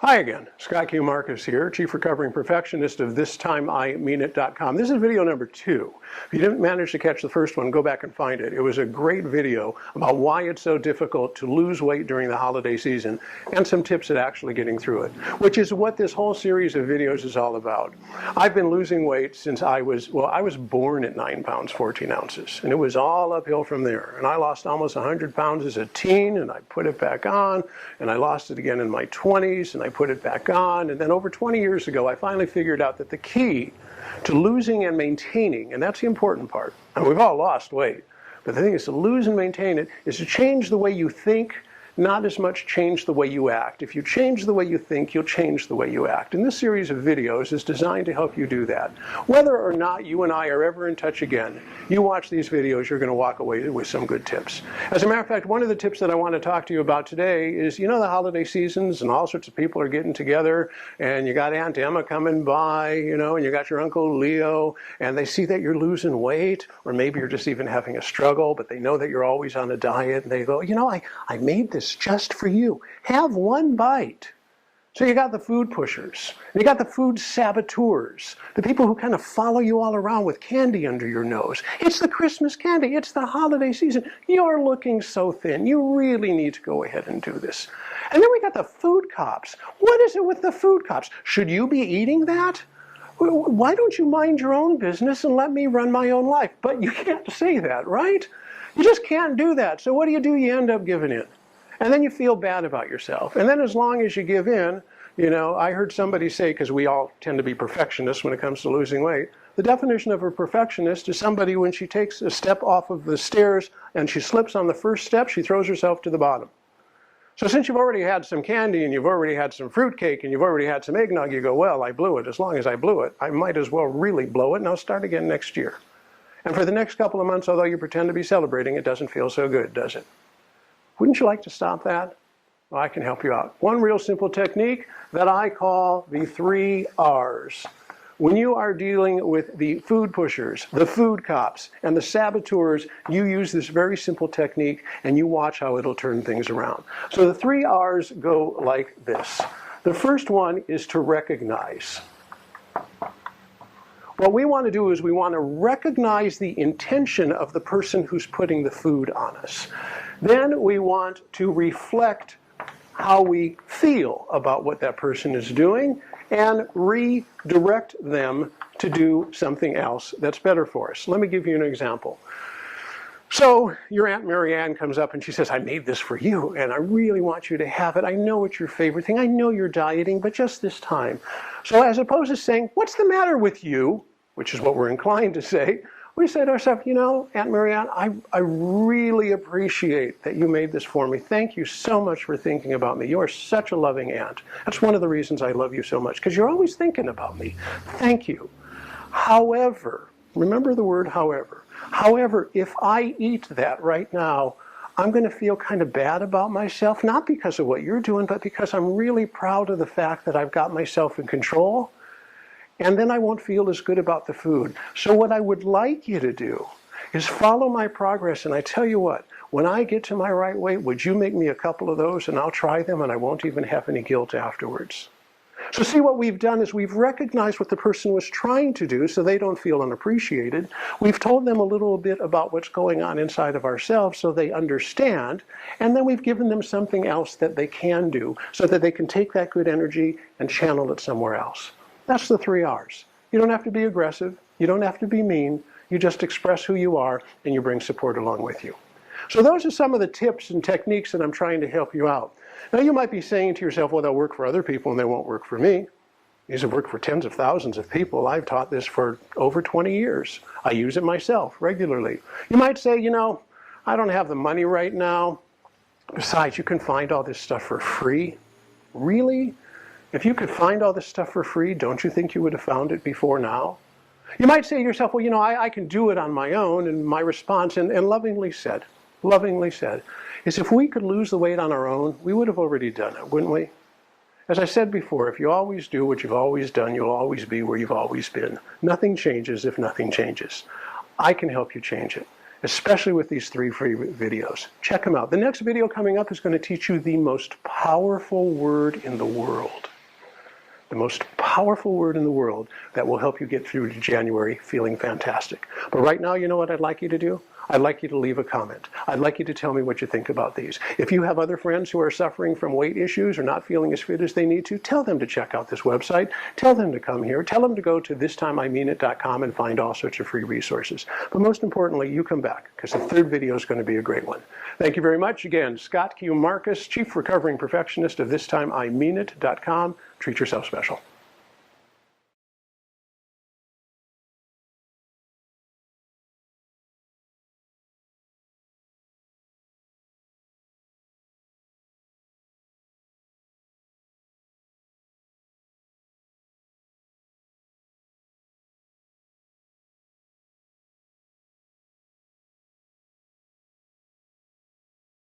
Hi again, Scott Q. Marcus here, Chief Recovering Perfectionist of ThisTimeIMeanIt.com. This is video number 2. If you didn't manage to catch the first one, go back and find it. It was a great video about why it's so difficult to lose weight during the holiday season and some tips at actually getting through it, which is what this whole series of videos is all about. I've been losing weight since I was born at 9 pounds, 14 ounces, and it was all uphill from there. And I lost almost 100 pounds as a teen, and I put it back on, and I lost it again in my 20s, and I put it back on, and then over 20 years ago, I finally figured out that the key to losing and maintaining, and that's the important part, and we've all lost weight, but the thing is to lose and maintain it is to change the way you think, not as much change the way you act. If you change the way you think, you'll change the way you act. And this series of videos is designed to help you do that. Whether or not you and I are ever in touch again, you watch these videos, you're going to walk away with some good tips. As a matter of fact, one of the tips that I want to talk to you about today is, you know, the holiday seasons and all sorts of people are getting together, and you got Aunt Emma coming by, you know, and you got your Uncle Leo, and they see that you're losing weight, or maybe you're just even having a struggle, but they know that you're always on a diet, and they go, you know, I made this just for you. Have one bite. So you got the food pushers, and you got the food saboteurs, the people who kind of follow you all around with candy under your nose. It's the Christmas candy. It's the holiday season. You're looking so thin. You really need to go ahead and do this. And then we got the food cops. What is it with the food cops? Should you be eating that? Why don't you mind your own business and let me run my own life? But you can't say that, right? You just can't do that. So what do? You end up giving in. And then you feel bad about yourself. And then as long as you give in, you know, I heard somebody say, because we all tend to be perfectionists when it comes to losing weight, the definition of a perfectionist is somebody when she takes a step off of the stairs and she slips on the first step, she throws herself to the bottom. So since you've already had some candy and you've already had some fruitcake and you've already had some eggnog, you go, well, I blew it. As long as I blew it, I might as well really blow it, and I'll start again next year. And for the next couple of months, although you pretend to be celebrating, it doesn't feel so good, does it? Wouldn't you like to stop that? Well, I can help you out. One real simple technique that I call the 3 R's. When you are dealing with the food pushers, the food cops, and the saboteurs, you use this very simple technique and you watch how it'll turn things around. So the 3 R's go like this. The first one is to recognize. What we want to do is we want to recognize the intention of the person who's putting the food on us. Then we want to reflect how we feel about what that person is doing and redirect them to do something else that's better for us. Let me give you an example. So your Aunt Marianne comes up and she says, I made this for you and I really want you to have it. I know it's your favorite thing. I know you're dieting, but just this time. So as opposed to saying, what's the matter with you, which is what we're inclined to say, we say to ourselves, you know, Aunt Marianne, I really appreciate that you made this for me. Thank you so much for thinking about me. You are such a loving aunt. That's one of the reasons I love you so much, because you're always thinking about me. Thank you. However, remember the word however. However, if I eat that right now, I'm going to feel kind of bad about myself, not because of what you're doing, but because I'm really proud of the fact that I've got myself in control. And then I won't feel as good about the food. So what I would like you to do is follow my progress. And I tell you what, when I get to my right weight, would you make me a couple of those and I'll try them and I won't even have any guilt afterwards. So see, what we've done is we've recognized what the person was trying to do so they don't feel unappreciated. We've told them a little bit about what's going on inside of ourselves so they understand. And then we've given them something else that they can do so that they can take that good energy and channel it somewhere else. That's the 3 R's. You don't have to be aggressive. You don't have to be mean. You just express who you are and you bring support along with you. So those are some of the tips and techniques that I'm trying to help you out. Now you might be saying to yourself, well, they'll work for other people and they won't work for me. These have worked for tens of thousands of people. I've taught this for over 20 years. I use it myself regularly. You might say, you know, I don't have the money right now. Besides, you can find all this stuff for free. Really? If you could find all this stuff for free, don't you think you would have found it before now? You might say to yourself, well, you know, I can do it on my own. And my response, and lovingly said, is if we could lose the weight on our own, we would have already done it, wouldn't we? As I said before, if you always do what you've always done, you'll always be where you've always been. Nothing changes if nothing changes. I can help you change it, especially with these 3 free videos. Check them out. The next video coming up is going to teach you the most powerful word in the world. the most powerful word in the world that will help you get through to January feeling fantastic. But right now, you know what I'd like you to do? I'd like you to leave a comment. I'd like you to tell me what you think about these. If you have other friends who are suffering from weight issues or not feeling as fit as they need to, tell them to check out this website. Tell them to come here. Tell them to go to thistimeImeanIt.com and find all sorts of free resources. But most importantly, you come back, because the third video is going to be a great one. Thank you very much. Again, Scott Q. Marcus, Chief Recovering Perfectionist of thistimeImeanIt.com. Treat yourself special.